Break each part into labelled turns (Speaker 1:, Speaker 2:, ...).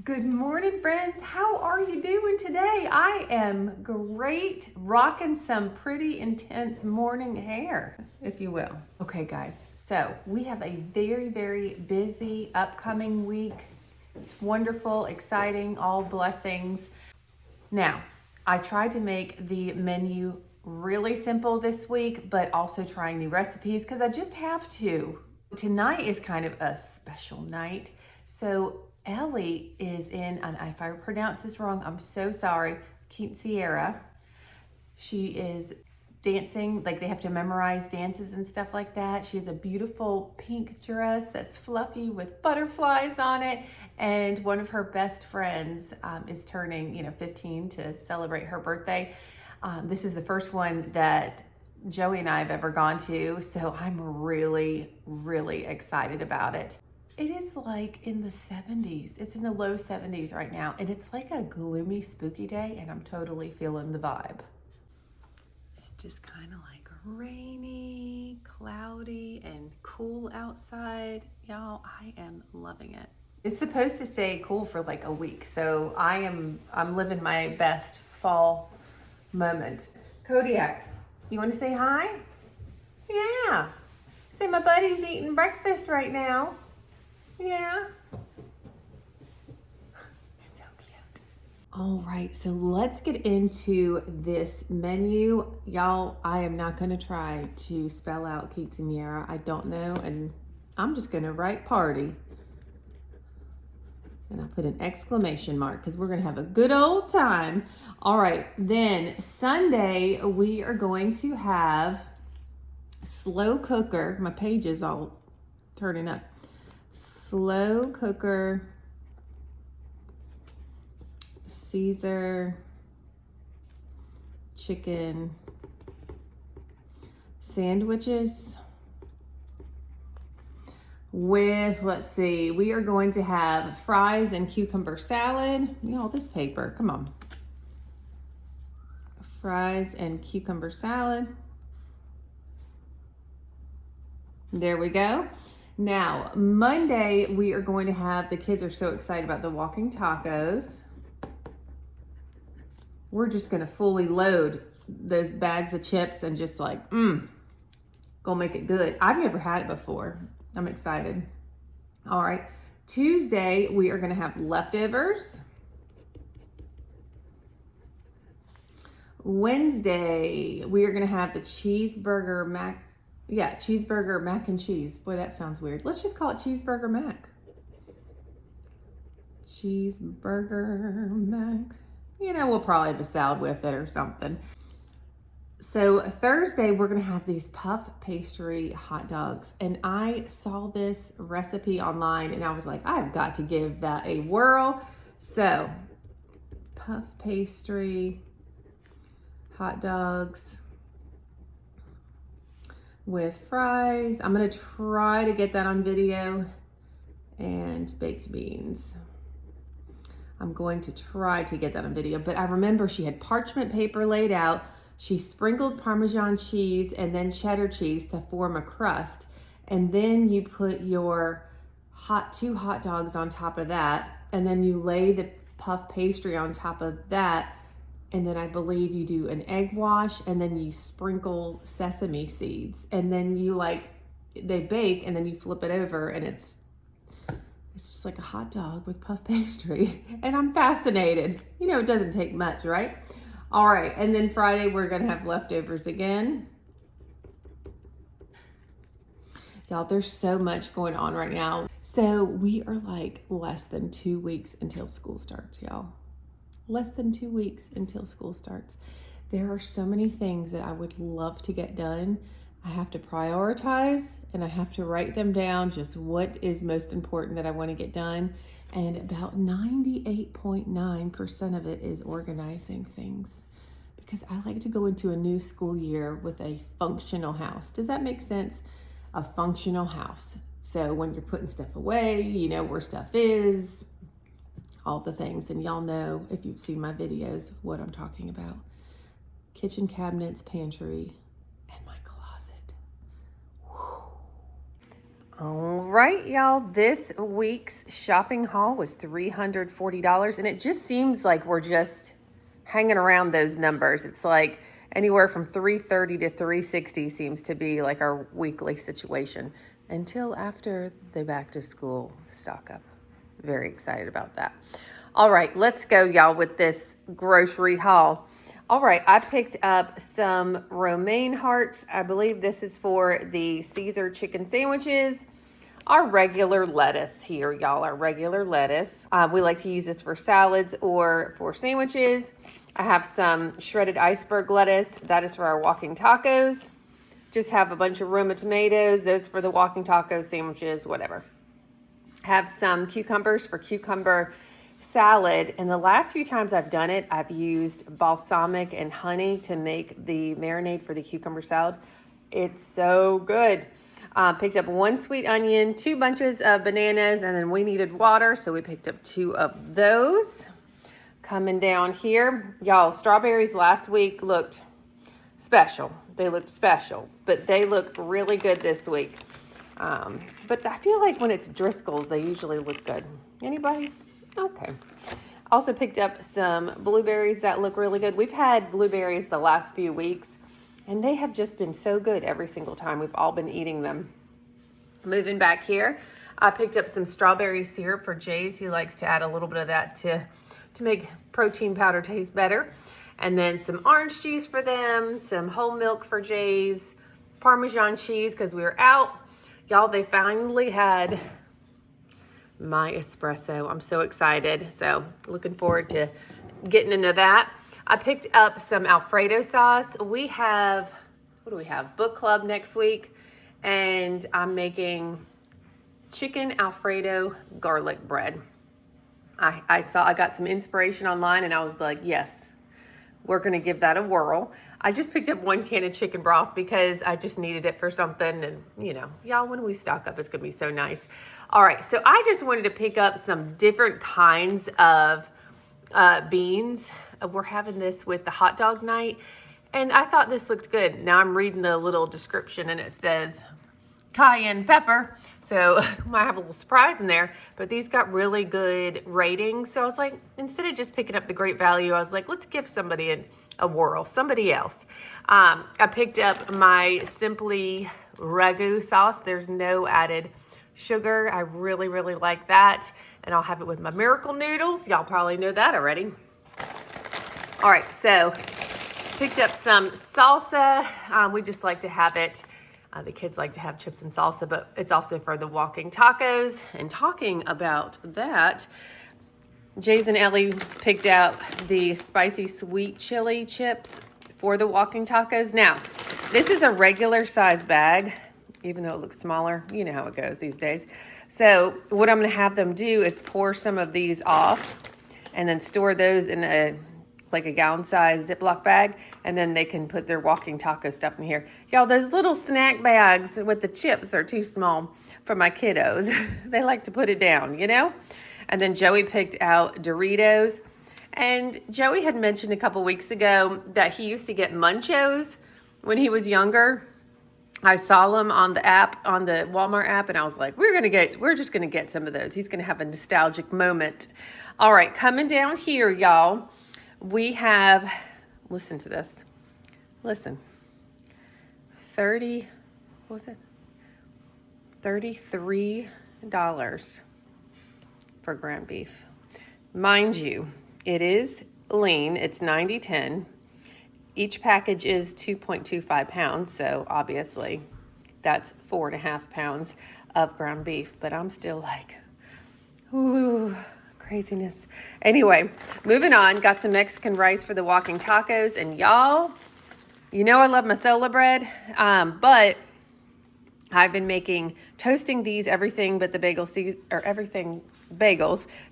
Speaker 1: Good morning, friends. How are you doing today? I am great, rocking some pretty intense morning hair, if you will. Okay, guys, so we have a very busy upcoming week. It's wonderful, exciting, all blessings. Now, I tried to make the menu really simple this week, but also trying new recipes because I just have to. Tonight is kind of a special night. So Ellie is in, and if I pronounce this wrong, I'm so sorry, Quinceañera. She is dancing, like they have to memorize dances and stuff like that. She has a beautiful pink dress that's fluffy with butterflies on it. And one of her best friends is turning, 15 to celebrate her birthday. This is the first one that Joey and I have ever gone to, so I'm really excited about it. It is like in the 70s. It's in the low 70s right now, and it's like a gloomy, spooky day, and I'm totally feeling the vibe. It's just kind of like rainy, cloudy, and cool outside. Y'all, I am loving it. It's supposed to stay cool for like a week, so I'm living my best fall moment. Kodiak, you want to say hi? Yeah. Say my buddy's eating breakfast right now. Yeah. So cute. All right, so let's get into this menu. Y'all, I am not gonna try to spell out quinceañera. I don't know, and I'm just gonna write party. And I put an exclamation mark because we're gonna have a good old time. All right, then Sunday, we are going to have slow cooker. My page is all turning up. Slow cooker, Caesar chicken sandwiches with, let's see, we are going to have fries and cucumber salad. Y'all, this paper, come on. Fries and cucumber salad. There we go. Now, Monday, we are going to have, the kids are so excited about the walking tacos. We're just gonna fully load those bags of chips and just like, gonna make it good. I've never had it before. I'm excited. All right, Tuesday, we are gonna have leftovers. Wednesday, we are gonna have the cheeseburger mac and cheese. Boy, that sounds weird. Let's just call it cheeseburger mac. Cheeseburger mac. We'll probably have a salad with it or something. So Thursday, we're gonna have these puff pastry hot dogs. And I saw this recipe online and I was like, I've got to give that a whirl. So puff pastry hot dogs with fries. I'm gonna try to get that on video, and baked beans. I'm going to try to get that on video, but I remember she had parchment paper laid out. She sprinkled Parmesan cheese and then cheddar cheese to form a crust. And then you put your two hot dogs on top of that. And then you lay the puff pastry on top of that. And then I believe you do an egg wash, and then you sprinkle sesame seeds, and then they bake, and then you flip it over, and it's just like a hot dog with puff pastry. And I'm fascinated. It doesn't take much, right? All right, and then Friday, we're gonna have leftovers again. Y'all, there's so much going on right now. So we are like less than 2 weeks until school starts, y'all. Less than 2 weeks until school starts. There are so many things that I would love to get done. I have to prioritize and I have to write them down, just what is most important that I want to get done. And about 98.9% of it is organizing things, because I like to go into a new school year with a functional house. Does that make sense? A functional house. So when you're putting stuff away, you know where stuff is, all the things. And y'all know, if you've seen my videos, what I'm talking about. Kitchen cabinets, pantry, and my closet. Whew. All right, y'all, this week's shopping haul was $340, and it just seems like we're just hanging around those numbers. It's like anywhere from $330 to $360 seems to be like our weekly situation until after the back to school stock up. Very excited about that. All right, let's go, y'all, with this grocery haul. All right, I picked up some romaine hearts. I believe this is for the Caesar chicken sandwiches. Our regular lettuce here, y'all, our regular lettuce. We like to use this for salads or for sandwiches. I have some shredded iceberg lettuce. That is for our walking tacos. Just have a bunch of Roma tomatoes. Those for the walking tacos, sandwiches, whatever. Have some cucumbers for cucumber salad. And the last few times I've done it, I've used balsamic and honey to make the marinade for the cucumber salad. It's so good. Picked up 1 sweet onion, 2 bunches of bananas, and then we needed water, so we picked up 2 of those. Coming down here, y'all, strawberries last week looked special. They looked special, but they look really good this week. But I feel like when it's Driscoll's, they usually look good. Anybody? Okay. Also picked up some blueberries that look really good. We've had blueberries the last few weeks, and they have just been so good every single time. We've all been eating them. Moving back here, I picked up some strawberry syrup for Jay's. He likes to add a little bit of that to make protein powder taste better. And then some orange juice for them, some whole milk for Jay's, Parmesan cheese because we were out. Y'all, they finally had my espresso. I'm so excited. So looking forward to getting into that. I picked up some Alfredo sauce. We have, what do we have? Book club next week. And I'm making chicken Alfredo garlic bread. I got some inspiration online and I was like, yes, we're going to give that a whirl. I just picked up 1 can of chicken broth because I just needed it for something. And, you know, y'all, when we stock up, it's going to be so nice. All right, so I just wanted to pick up some different kinds of beans. We're having this with the hot dog night. And I thought this looked good. Now I'm reading the little description and it says cayenne pepper. So I have a little surprise in there, but these got really good ratings. So I was like, instead of just picking up the Great Value, I was like, let's give somebody a whirl, somebody else. I picked up my Simply Ragu sauce. There's no added sugar. I really, really like that. And I'll have it with my Miracle Noodles. Y'all probably know that already. All right, so picked up some salsa. We just like to have it. The kids like to have chips and salsa, but it's also for the walking tacos. And talking about that, Jays and Ellie picked out the spicy sweet chili chips for the walking tacos. Now, this is a regular size bag, even though it looks smaller. You know how it goes these days. So what I'm going to have them do is pour some of these off and then store those in a gallon size Ziploc bag, and then they can put their walking taco stuff in here. Y'all, those little snack bags with the chips are too small for my kiddos. They like to put it down, you know? And then Joey picked out Doritos. And Joey had mentioned a couple weeks ago that he used to get Munchos when he was younger. I saw them on the app, on the Walmart app, and I was like, we're just gonna get some of those. He's gonna have a nostalgic moment. All right, coming down here, y'all. We have, listen to this, listen, $33 for ground beef. Mind you, it is lean, it's 90-10. Each package is 2.25 pounds, so obviously that's 4.5 pounds of ground beef, but I'm still like, ooh, craziness. Anyway, moving on, got some Mexican rice for the walking tacos, and y'all, you know I love my sola bread, but I've been toasting these everything but the bagels,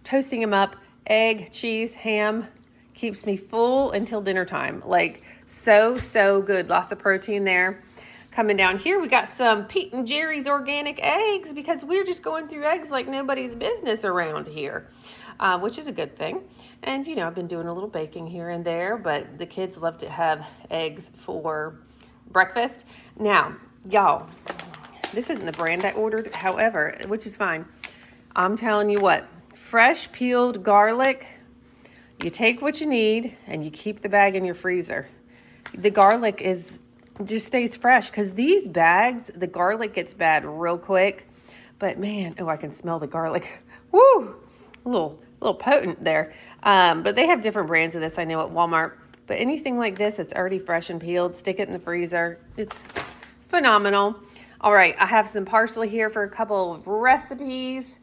Speaker 1: toasting them up, egg, cheese, ham, keeps me full until dinner time. Like so good, lots of protein there. Coming down here, we got some Pete and Jerry's organic eggs because we're just going through eggs like nobody's business around here, which is a good thing. And, you know, I've been doing a little baking here and there, but the kids love to have eggs for breakfast. Now, y'all, This isn't the brand I ordered, however, which is fine. I'm telling you what, fresh peeled garlic, you take what you need and you keep the bag in your freezer. The garlic just stays fresh because these bags, the garlic gets bad real quick. But man, oh, I can smell the garlic. Woo! A little potent there. But they have different brands of this, I know, at Walmart. But anything like this, it's already fresh and peeled. Stick it in the freezer. It's phenomenal. All right, I have some parsley here for a couple of recipes.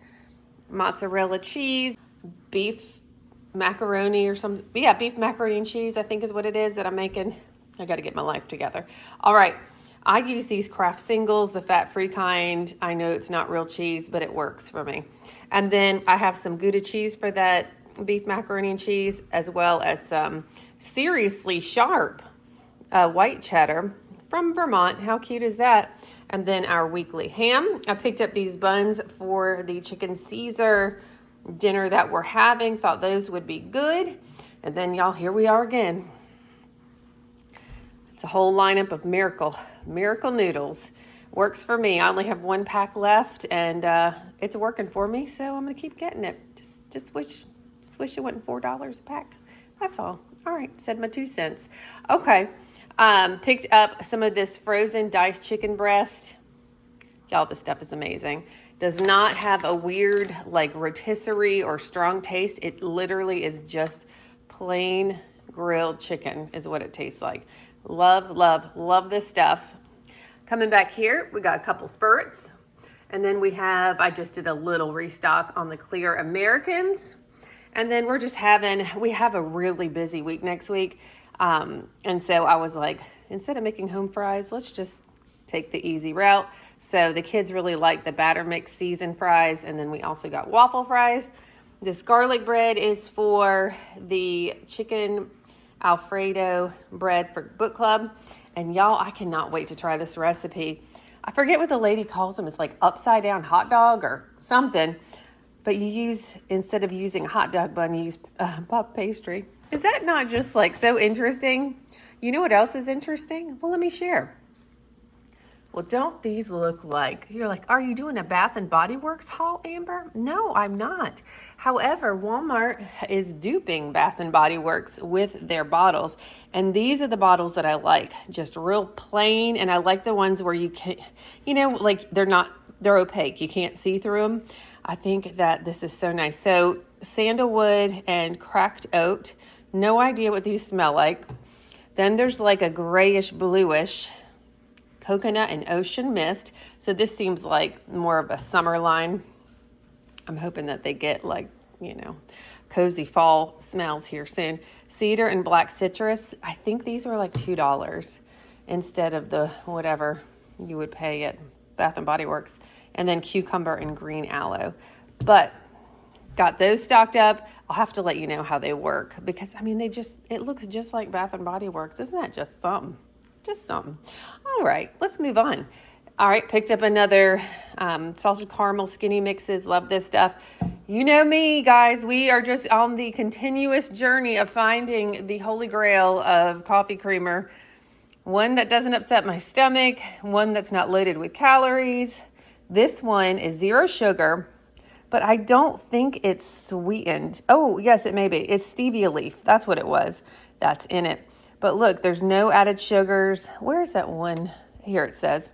Speaker 1: Mozzarella cheese, beef macaroni or something. Yeah, beef macaroni and cheese, I think is what it is that I'm making. I got to get my life together. All right. I use these Kraft singles, the fat-free kind. I know it's not real cheese, but it works for me. And then I have some Gouda cheese for that beef macaroni and cheese, as well as some seriously sharp white cheddar from Vermont. How cute is that? And then our weekly ham. I picked up these buns for the chicken Caesar dinner that we're having. Thought those would be good. And then y'all, here we are again. It's a whole lineup of miracle noodles. Works for me. I only have 1 pack left, and it's working for me, so I'm gonna keep getting it. Just wish it wasn't $4 a pack. That's all. All right, said my 2 cents. Okay, picked up some of this frozen diced chicken breast. Y'all, this stuff is amazing. Does not have a weird like rotisserie or strong taste. It literally is just plain grilled chicken is what it tastes like. Love this stuff. Coming back here, we got a couple spurts. And then I just did a little restock on the Clear Americans. And then we have a really busy week next week. And so I was like, instead of making home fries, let's just take the easy route. So the kids really like the batter mix seasoned fries. And then we also got waffle fries. This garlic bread is for the chicken Alfredo bread for book club. And y'all, I cannot wait to try this recipe. I forget what the lady calls them. It's like upside down hot dog or something. But instead of using a hot dog bun, you use puff pastry. Is that not just like so interesting? You know what else is interesting? Well, let me share. Well, don't these look like, you're like, are you doing a Bath and Body Works haul, Amber? No, I'm not. However, Walmart is duping Bath and Body Works with their bottles. And these are the bottles that I like, just real plain. And I like the ones where you can, like they're opaque. You can't see through them. I think that this is so nice. So sandalwood and cracked oat. No idea what these smell like. Then there's like a grayish bluish coconut and ocean mist. So this seems like more of a summer line. I'm hoping that they get like, cozy fall smells here soon. Cedar and black citrus. I think these are like $2 instead of the whatever you would pay at Bath and Body Works. And then cucumber and green aloe. But got those stocked up. I'll have to let you know how they work because it looks just like Bath and Body Works. Isn't that just something? Just something. All right, let's move on. All right, picked up another salted caramel skinny mixes. Love this stuff. You know me, guys. We are just on the continuous journey of finding the holy grail of coffee creamer. One that doesn't upset my stomach. One that's not loaded with calories. This one is 0 sugar, but I don't think it's sweetened. Oh, yes, it may be. It's stevia leaf. That's what it was. That's in it. But look, there's no added sugars. Where's that one? Here it says,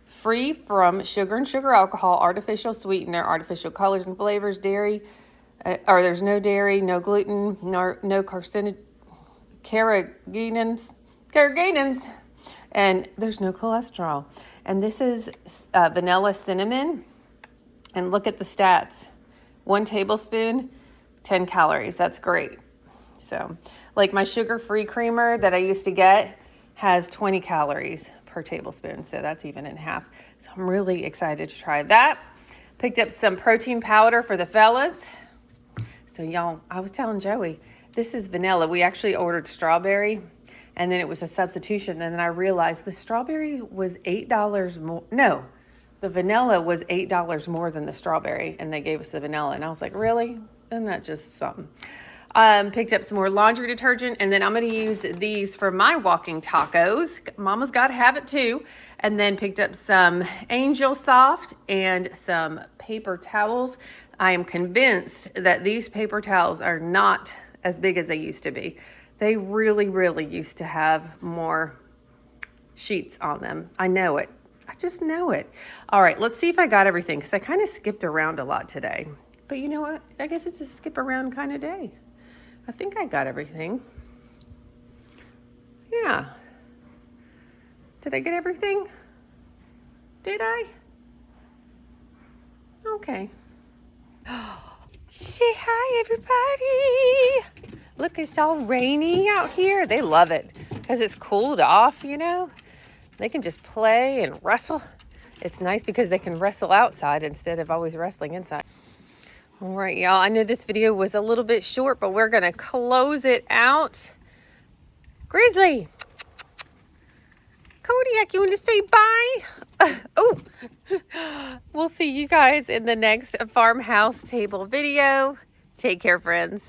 Speaker 1: free from sugar and sugar alcohol, artificial sweetener, artificial colors and flavors, dairy, or there's no dairy, no gluten, no carrageenans, and there's no cholesterol. And this is vanilla cinnamon. And look at the stats. 1 tablespoon, 10 calories. That's great. So, like my sugar-free creamer that I used to get has 20 calories per tablespoon. So that's even in half. So I'm really excited to try that. Picked up some protein powder for the fellas. So y'all, I was telling Joey, this is vanilla. We actually ordered strawberry and then it was a substitution. And then I realized the strawberry was $8 more. No, the vanilla was $8 more than the strawberry. And they gave us the vanilla. And I was like, really? Isn't that just something? Picked up some more laundry detergent, and then I'm going to use these for my walking tacos. Mama's got to have it too. And then picked up some Angel Soft and some paper towels. I am convinced that these paper towels are not as big as they used to be. They really, really used to have more sheets on them. I know it. I just know it. All right, let's see if I got everything, because I kind of skipped around a lot today. But you know what? I guess it's a skip around kind of day. I think I got everything. Yeah. Did I get everything? Did I? Okay. Say hi, everybody. Look, it's all rainy out here. They love it because it's cooled off, you know. They can just play and wrestle. It's nice because they can wrestle outside instead of always wrestling inside. All right, y'all. I know this video was a little bit short, but we're going to close it out. Grizzly. Kodiak, you want to say bye? Oh, we'll see you guys in the next Farmhouse Table video. Take care, friends.